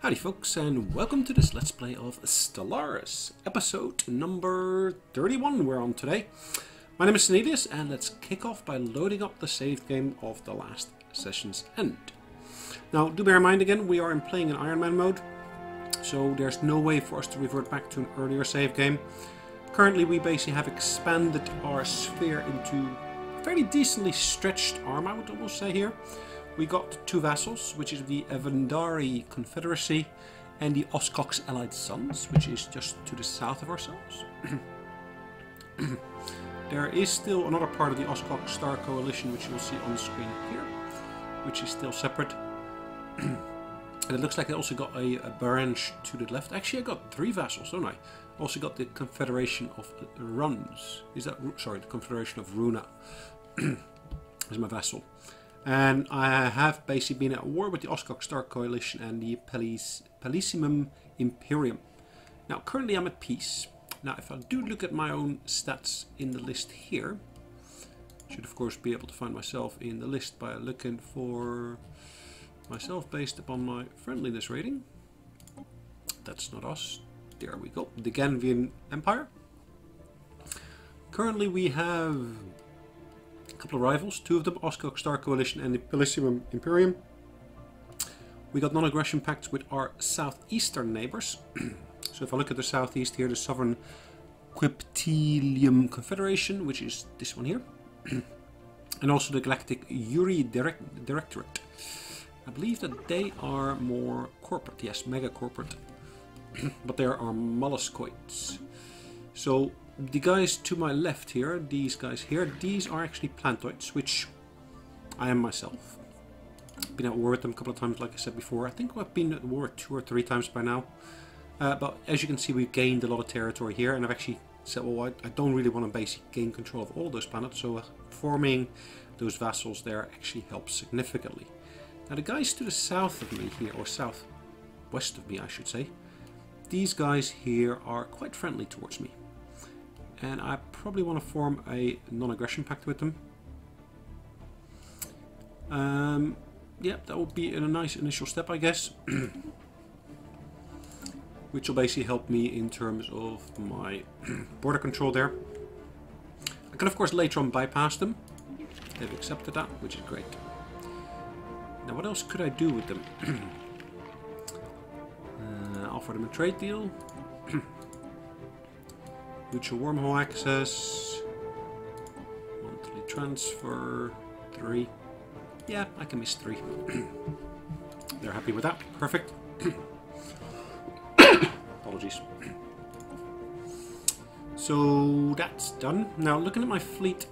Howdy folks, and welcome to this Let's Play of Stellaris, episode number 31 we're on today. My name is Sonelias, and let's kick off by loading up the save game of the last session's end. Now, do bear in mind again, we are playing in Iron Man mode, so there's no way for us to revert back to an earlier save game. Currently, we basically have expanded our sphere into fairly decently stretched arm, I would almost say here. We got two vassals, which is the Evandari Confederacy and the Oscox Allied Sons, which is just to the south of ourselves. There is still another part of the Oscox Star Coalition, which you'll see on the screen here, which is still separate. And it looks like I also got a branch to the left. Actually, I got three vassals, don't I? Also got the Confederation of Runs. Is that, sorry, the Confederation of Runa is my vassal. And I have basically been at war with the Oscox Star Coalition and the Pellissimum Imperium. Now, currently I'm at peace. Now, if I do look at my own stats in the list here, I should of course be able to find myself in the list by looking for myself based upon my friendliness rating. That's not us. There we go. The Ganvian Empire. Currently we have a couple of rivals, two of them, Oscox Star Coalition and the Pellissimum Imperium. We got non-aggression pacts with our southeastern neighbors. So if I look at the southeast here, the Sovereign Quiptilium Confederation, which is this one here. And also the Galactic Uri Directorate. I believe that they are more corporate, yes, mega corporate. But there are molluscoids. So the guys to my left here, these guys here, these are actually Plantoids, which I am myself. Been at war with them a couple of times, like I said before. I think I've been at war 2 or 3 times by now. But as you can see, we've gained a lot of territory here, and I've actually said, well, I don't really want to basically gain control of all those planets, so forming those vassals there actually helps significantly. Now the guys to the south of me here, or southwest of me I should say, these guys here are quite friendly towards me. And I probably want to form a non-aggression pact with them. Yeah, that would be a nice initial step, I guess. Which will basically help me in terms of my border control there. I can of course later on bypass them. They've accepted that, which is great. Now what else could I do with them? Offer them a trade deal. Mutual wormhole access. Monthly transfer. 3. Yeah, I can miss 3. They're happy with that. Perfect. Apologies. So that's done. Now looking at my fleet,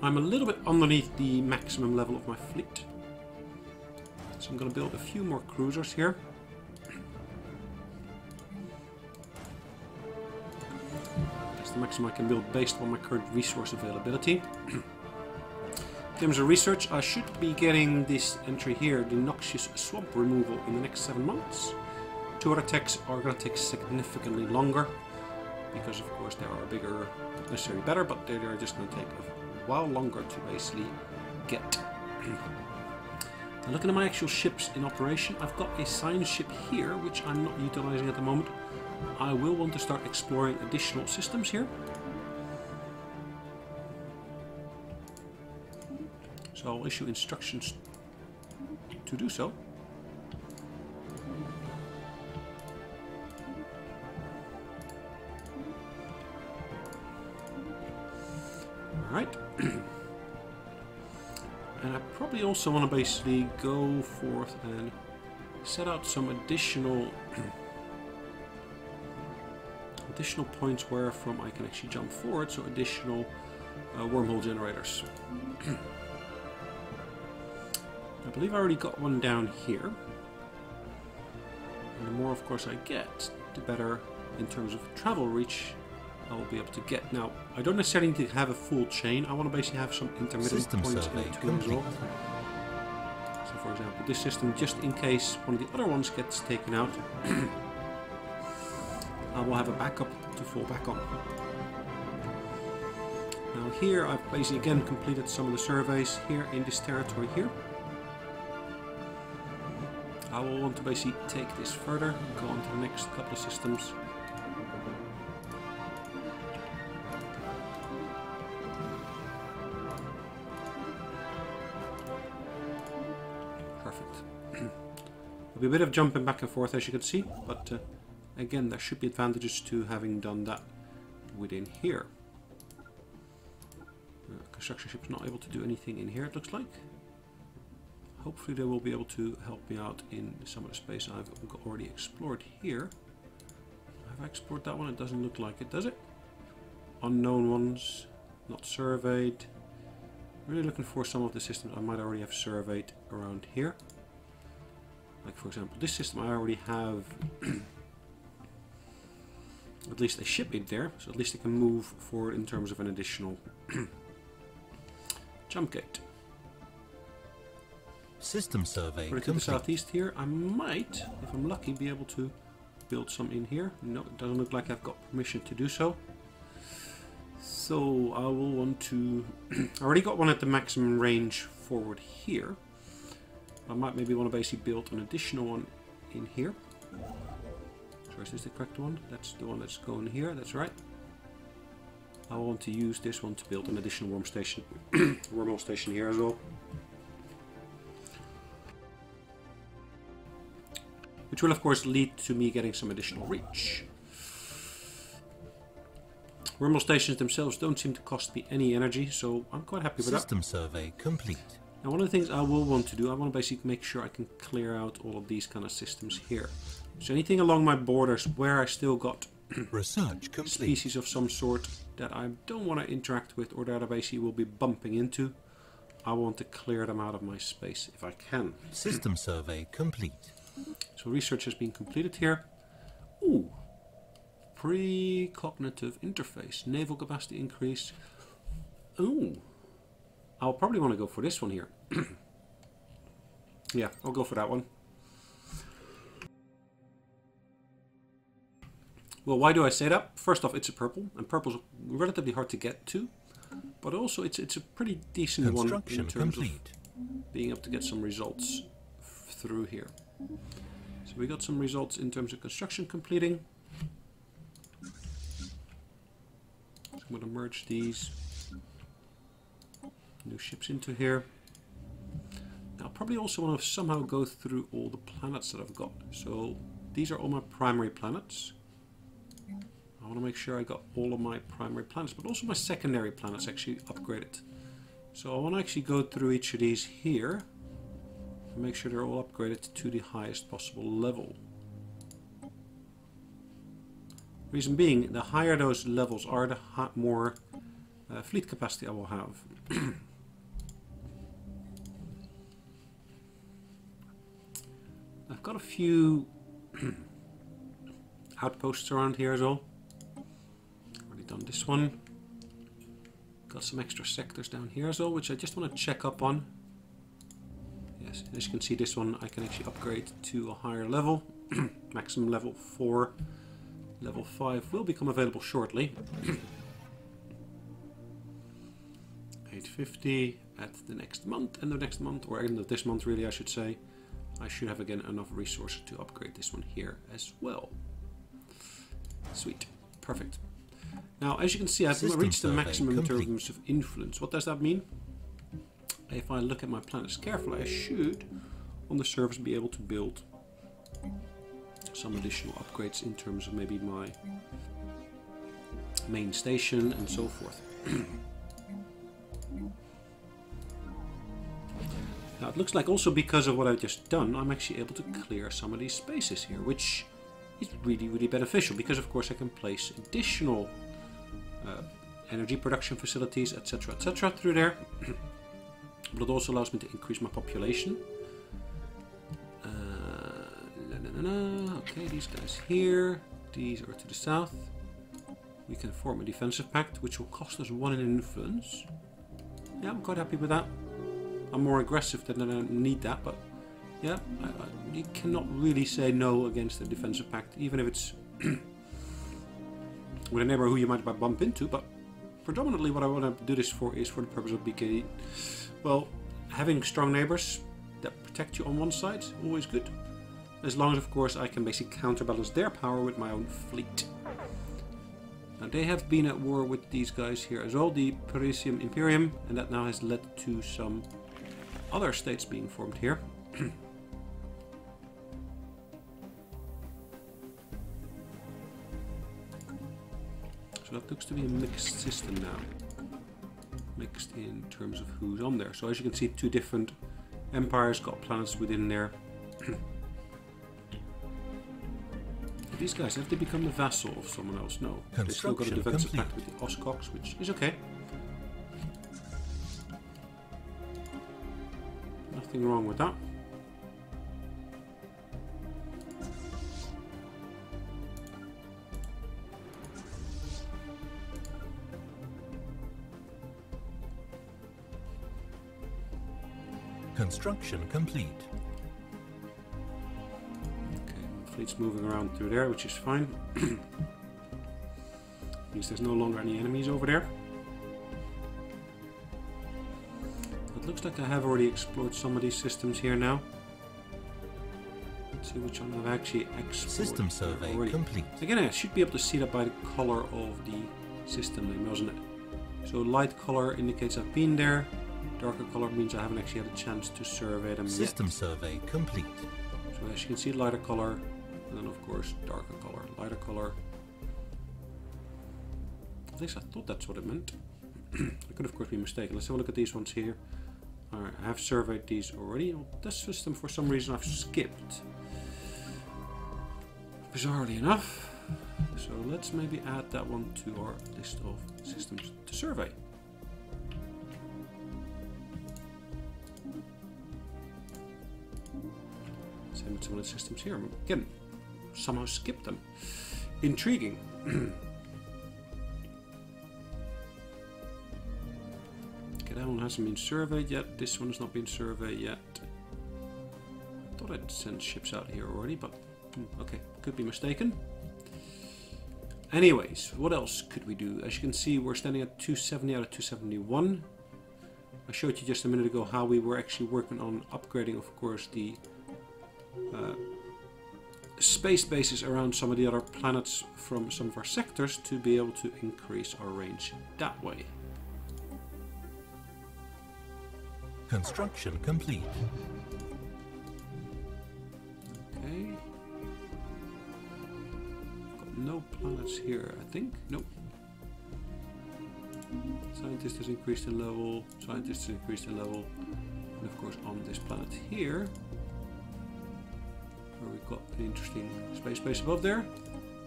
I'm a little bit underneath the maximum level of my fleet. So I'm going to build a few more cruisers here. That's the maximum I can build based on my current resource availability. In terms of research, I should be getting this entry here, the noxious swamp removal, in the next 7 months. 2 other techs are going to take significantly longer, because of course they are bigger, necessarily better, but they're just going to take a while longer to basically get. Now looking at my actual ships in operation, I've got a science ship here, which I'm not utilizing at the moment. I will want to start exploring additional systems here. So I'll issue instructions to do so. Alright. And I probably also want to basically go forth and set out some additional points where from I can actually jump forward, so additional wormhole generators. I believe I already got one down here. And the more of course I get, the better in terms of travel reach I will be able to get. Now, I don't necessarily need to have a full chain. I want to basically have some intermittent points in between as well. So for example, this system, just in case one of the other ones gets taken out, I will have a backup to fall back on. Now here I've basically again completed some of the surveys here in this territory here. I will want to basically take this further and go on to the next couple of systems. Perfect. There'll be a bit of jumping back and forth, as you can see, but again, there should be advantages to having done that within here. Construction ship's not able to do anything in here, it looks like. Hopefully they will be able to help me out in some of the space I've already explored here. Have I explored that one? It doesn't look like it, does it? Unknown ones, not surveyed. Really looking for some of the systems I might already have surveyed around here. Like for example, this system I already have at least a ship in there, so at least I can move forward in terms of an additional jump gate. System survey to the southeast here, I might, if I'm lucky, be able to build some in here. No, it doesn't look like I've got permission to do so. So I will want to... I already got one at the maximum range forward here. I might maybe want to basically build an additional one in here. So is this the correct one? That's the one that's going here, that's right. I want to use this one to build an additional wormhole station here as well. Which will of course lead to me getting some additional reach. Wormhole stations themselves don't seem to cost me any energy, so I'm quite happy with that. System survey complete. Now one of the things I will want to do, I want to basically make sure I can clear out all of these kind of systems here. So anything along my borders where I still got research complete. Species of some sort that I don't want to interact with or that I basically will be bumping into, I want to clear them out of my space if I can. System survey complete. So research has been completed here. Ooh, precognitive interface, naval capacity increase. Ooh, I'll probably want to go for this one here. Yeah, I'll go for that one. Well, why do I say that? First off, it's a purple, and purple's relatively hard to get to, but also it's a pretty decent one in terms of being able to get some results through here. So we got some results in terms of construction completing. So I'm going to merge these new ships into here. Now, I probably also want to somehow go through all the planets that I've got. So these are all my primary planets. I want to make sure I got all of my primary planets, but also my secondary planets actually upgraded. So I want to actually go through each of these here and make sure they're all upgraded to the highest possible level. Reason being, the higher those levels are, the more fleet capacity I will have. I've got a few outposts around here as well. Already done this one. Got some extra sectors down here as well, which I just want to check up on. Yes, as you can see, this one I can actually upgrade to a higher level. Maximum level 4. Level 5 will become available shortly. 850 at the next month, end of next month, or end of this month really I should say. I should have again enough resources to upgrade this one here as well. Sweet. Perfect. Now, as you can see, I've reached the maximum in terms of influence. What does that mean? If I look at my planets carefully, I should, on the surface, be able to build some additional upgrades in terms of maybe my main station and so forth. Now, it looks like also because of what I've just done, I'm actually able to clear some of these spaces here, which is really, really beneficial because, of course, I can place additional energy production facilities, etc., through there. But it also allows me to increase my population. Okay, these guys here. These are to the south. We can form a defensive pact, which will cost us 1 in influence. Yeah, I'm quite happy with that. I'm more aggressive than I need that, but yeah, you cannot really say no against a defensive pact, even if it's with a neighbor who you might bump into. But predominantly what I want to do this for is for the purpose of being, well, having strong neighbors that protect you on one side, always good. as long as, of course, I can basically counterbalance their power with my own fleet. Now, they have been at war with these guys here as well, the Parisian Imperium, and that now has led to some other states being formed here. So that looks to be a mixed system now. Mixed in terms of who's on there. So as you can see, two different empires got planets within there. These guys, have they become the vassal of someone else? No. They still got a defensive pact with the Oscox, which is okay. Nothing wrong with that. Construction complete. Fleet's moving around through there, which is fine. Means there's no longer any enemies over there. It looks like I have already explored some of these systems here now. Let's see which one I've actually explored. System survey already. complete. Again, I should be able to see that by the color of the system name, wasn't it? So light color indicates I've been there. Darker color means I haven't actually had a chance to survey them System yet. survey complete. So as you can see, lighter color, and then of course darker color, lighter color. At least I thought that's what it meant. I could of course be mistaken. Let's have a look at these ones here. Alright, I have surveyed these already. Well, this system for some reason I've skipped. Bizarrely enough. So let's maybe add that one to our list of systems to survey. Same with some of the systems here. Again, somehow skipped them. Intriguing. Okay, that one hasn't been surveyed yet. This one has not been surveyed yet. I thought I'd sent ships out here already, but okay, could be mistaken. Anyways, what else could we do? As you can see, we're standing at 270 out of 271. I showed you just a minute ago how we were actually working on upgrading, of course, the space bases around some of the other planets from some of our sectors to be able to increase our range that way. Construction complete. Okay. Got no planets here, I think. Nope. Scientist has increased in level. Scientist has increased in level. And of course on this planet here, where we've got an interesting space base above there,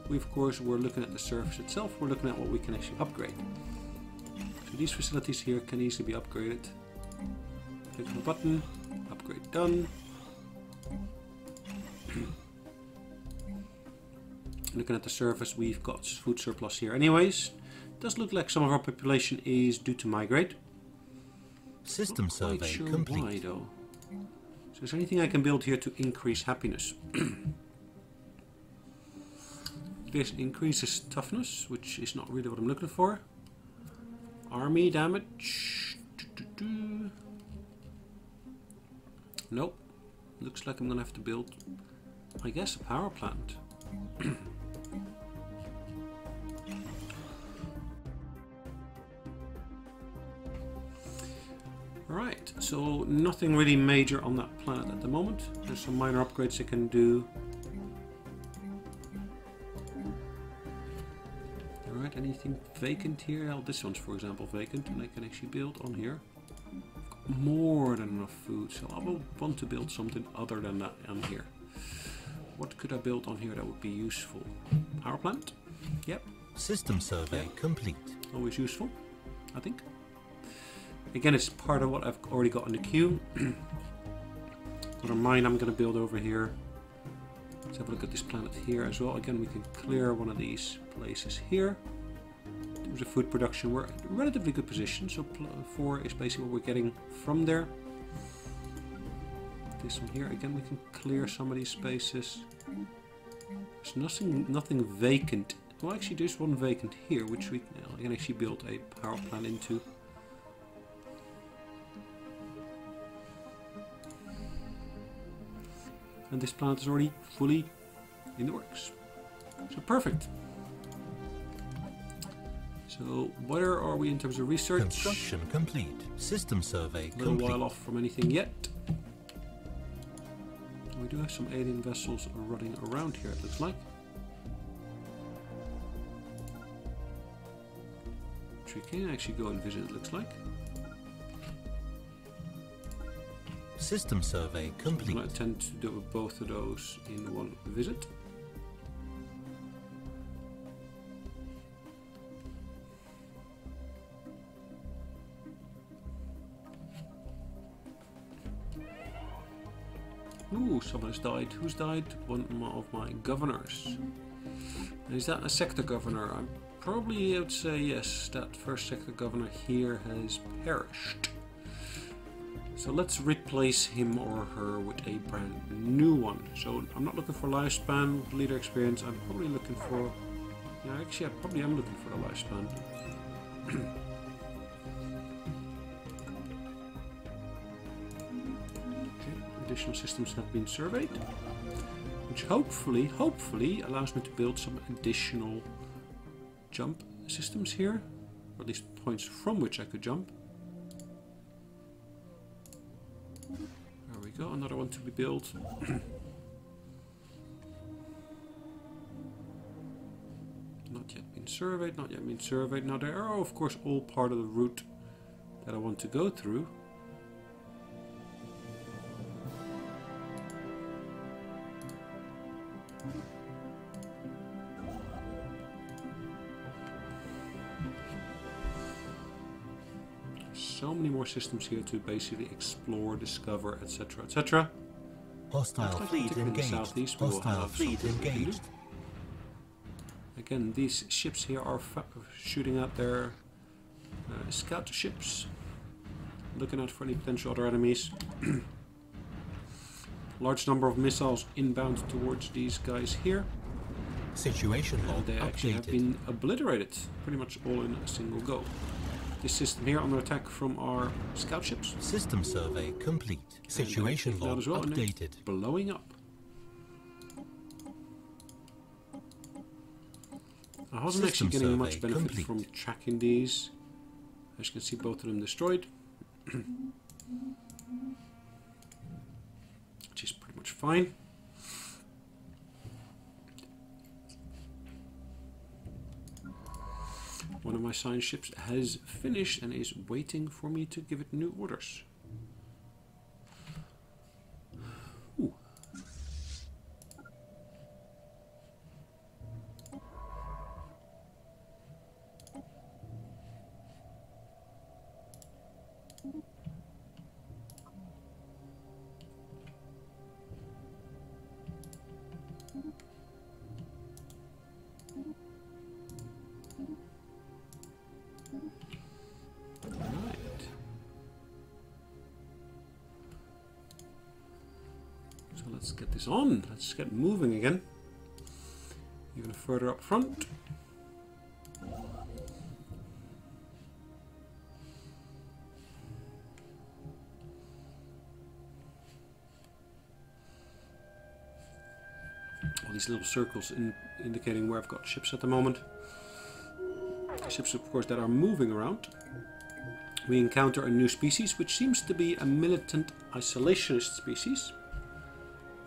we of course we're looking at the surface itself. We're looking at what we can actually upgrade. So these facilities here can easily be upgraded. Click on the button, upgrade done. Looking at the surface, we've got food surplus here anyways. Does look like some of our population is due to migrate. System survey sure complete. Why, though. So is there anything I can build here to increase happiness? This increases toughness, which is not really what I'm looking for. Army damage. Nope. Looks like I'm gonna have to build, I guess, a power plant. Right, so nothing really major on that planet at the moment. There's some minor upgrades I can do. Alright, anything vacant here? Oh, this one's for example vacant, and I can actually build on here. More than enough food, so I will want to build something other than that on here. What could I build on here that would be useful? Power plant? Yep. System survey complete. Always useful, I think. Again, it's part of what I've already got in the queue. Another mine I'm going to build over here. Let's have a look at this planet here as well. Again, we can clear one of these places here. In terms of food production, we're in a relatively good position. So 4 is basically what we're getting from there. This one here, again, we can clear some of these spaces. There's nothing vacant. Well, actually, there's one vacant here, which we can actually build a power plant into. And this planet is already fully in the works. So perfect. So where are we in terms of research? Construction complete. System survey A little complete. while off from anything yet. We do have some alien vessels running around here, it looks like. Which we can actually go and visit, it looks like. System survey complete. I intend to do both of those in one visit. Ooh, someone has died. Who's died? One of my governors. And is that a sector governor? I probably would say yes. That first sector governor here has perished. So let's replace him or her with a brand new one. So I'm not looking for lifespan, leader experience. I'm probably looking for... Yeah, actually I probably am looking for the lifespan. Additional systems have been surveyed, which hopefully allows me to build some additional jump systems here, or at least points from which I could jump. There we go, another one to be built. Not yet been surveyed, not yet been surveyed. Now they are of course all part of the route that I want to go through. So many more systems here to basically explore, discover, etc., etc. Hostile fleet engaged. Southeast, we will Hostile have fleet something we can do. engaged. Again, these ships here are shooting out their scout ships, looking out for any potential other enemies. Large number of missiles inbound towards these guys here. Situation log They actually have updated. been obliterated, pretty much all in a single go. This system here under attack from our scout ships. System survey complete. Situation And they're log as well, and they're updated. blowing up. I wasn't System actually getting much survey benefit complete. from tracking these. As you can see, both of them destroyed. Which is pretty much fine. One of my science ships has finished and is waiting for me to give it new orders. Ooh. So let's get this on. Let's get moving again. Even further up front. All these little circles indicating where I've got ships at the moment. Ships, of course, that are moving around. We encounter a new species, which seems to be a militant isolationist species.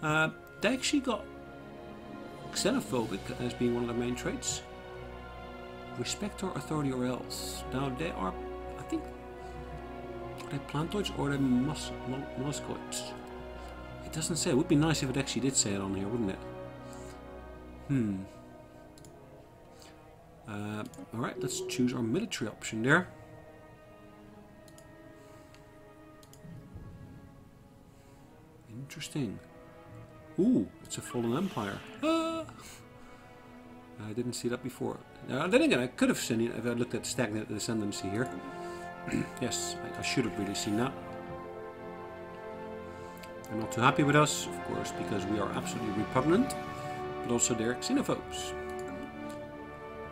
They actually got xenophobic as being one of the main traits. Respect our authority or else. Now they are, I think, are they plantoids or are they molluscoids? It doesn't say. It would be nice if it actually did say it on here, wouldn't it? Alright, let's choose our military option there. Interesting. Ooh, it's a fallen empire. Ah! I didn't see that before. Then again, I could have seen it if I looked at stagnant ascendancy here. Yes, I should have really seen that. They're not too happy with us, of course, because we are absolutely repugnant, but also they're xenophobes.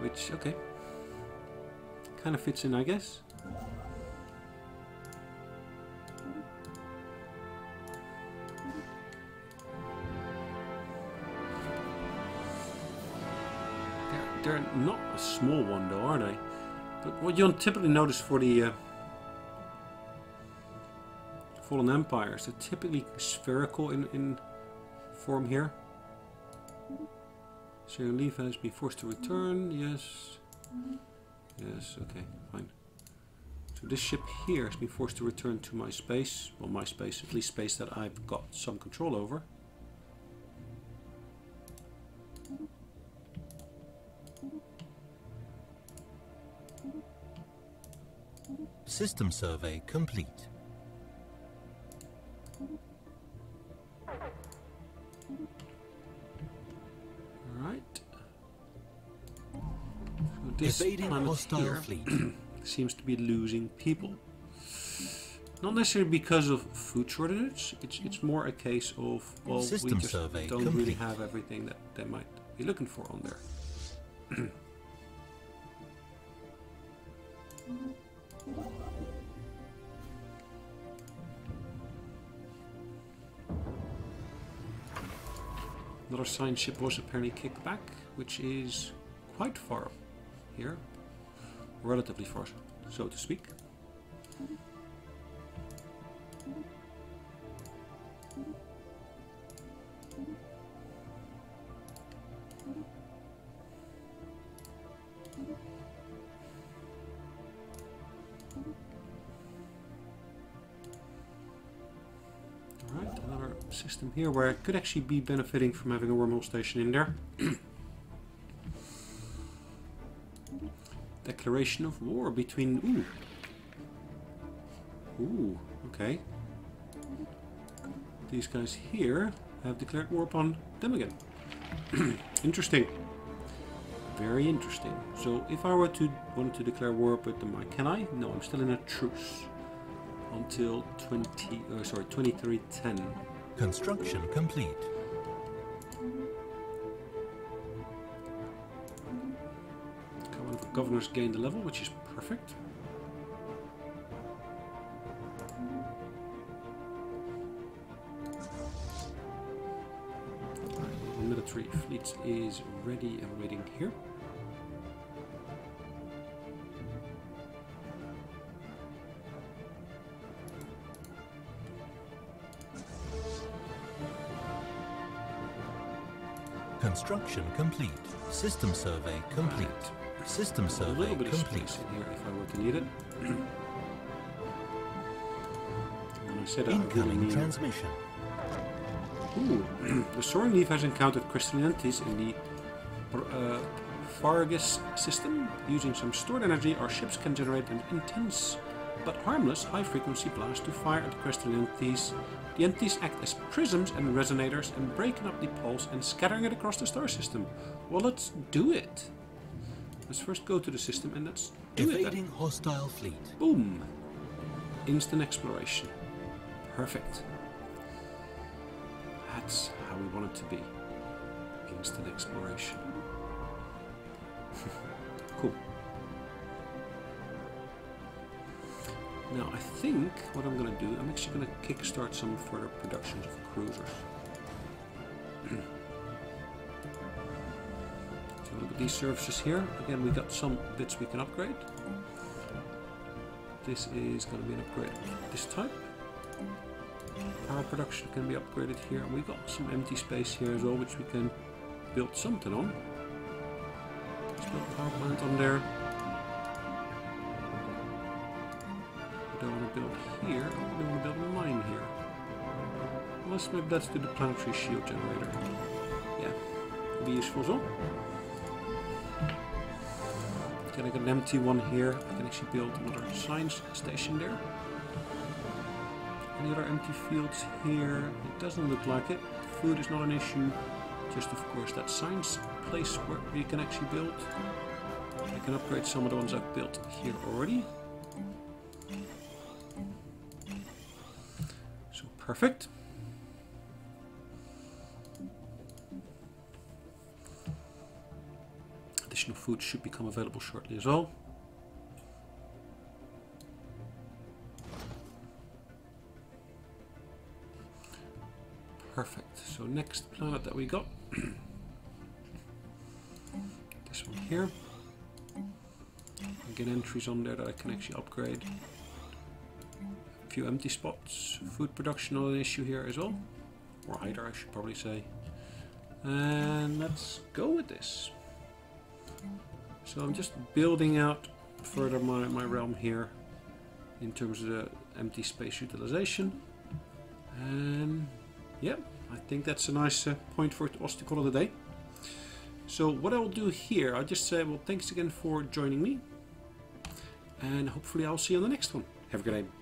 Which, okay, kind of fits in, I guess. They're not a small one though, are they? But what you'll typically notice for the Fallen Empires, they're typically spherical in form here. So your leaf has been forced to return. Yes. Yes, okay, fine. So this ship here has been forced to return to my space. Well, my space, at least space that I've got some control over. System survey complete. Alright. So this Evading planet hostile here fleet. seems to be losing people. Not necessarily because of food shortage, it's more a case of, well, System we just survey don't really complete. have everything that they might be looking for on there. Another science ship was apparently kicked back, which is quite far up here. Relatively far, so to speak. Alright, another system here where I could actually be benefiting from having a wormhole station in there. Declaration of war between... Ooh, okay. These guys here have declared war upon them again. Interesting. Very interesting. So if I were to want to declare war with them, can I? No, I'm still in a truce until 2310. Construction complete. One of the governors gained a level, which is perfect. Military fleet is ready and waiting here. Construction complete. System survey complete. System A survey little bit of complete. space in here if I were to need it. When I said that, I really Incoming mean... transmission. Ooh, the soaring leaf has encountered crystalline entities in the Fargus system. Using some stored energy, our ships can generate an intense but harmless high-frequency blast to fire at the crystalline entities. The entities act as prisms and resonators and breaking up the pulse and scattering it across the star system. Well, let's do it. Let's first go to the system and let's do it. Evading hostile fleet. Boom! Instant exploration. Perfect. That's how we want it to be. Instant exploration. Cool. Now I think what I'm going to do, I'm actually going to kickstart some further productions of cruisers. So look at these services here. Again, we got some bits we can upgrade. This is going to be an upgrade of this type. Power production can be upgraded here, and we got some empty space here as well, which we can build something on. Let's build a power plant on there. I don't want to build here. I don't want to build a mine here. Unless maybe let's do the planetary shield generator. Yeah, it'll be useful as well. Then I got an empty one here. I can actually build another science station there. Any other empty fields here? It doesn't look like it. Food is not an issue. Just of course that science place where you can actually build. I can upgrade some of the ones I've built here already. So perfect. Additional food should become available shortly as well. Perfect. So next planet that we got. This one here. Get entries on there that I can actually upgrade. A few empty spots. Food production not an issue here as well. Or either, I should probably say. And let's go with this. So I'm just building out further my realm here in terms of the empty space utilization. And yeah, I think that's a nice point for us to call it a day. So what I'll do here, I'll just say, well, thanks again for joining me. And hopefully I'll see you on the next one. Have a good day.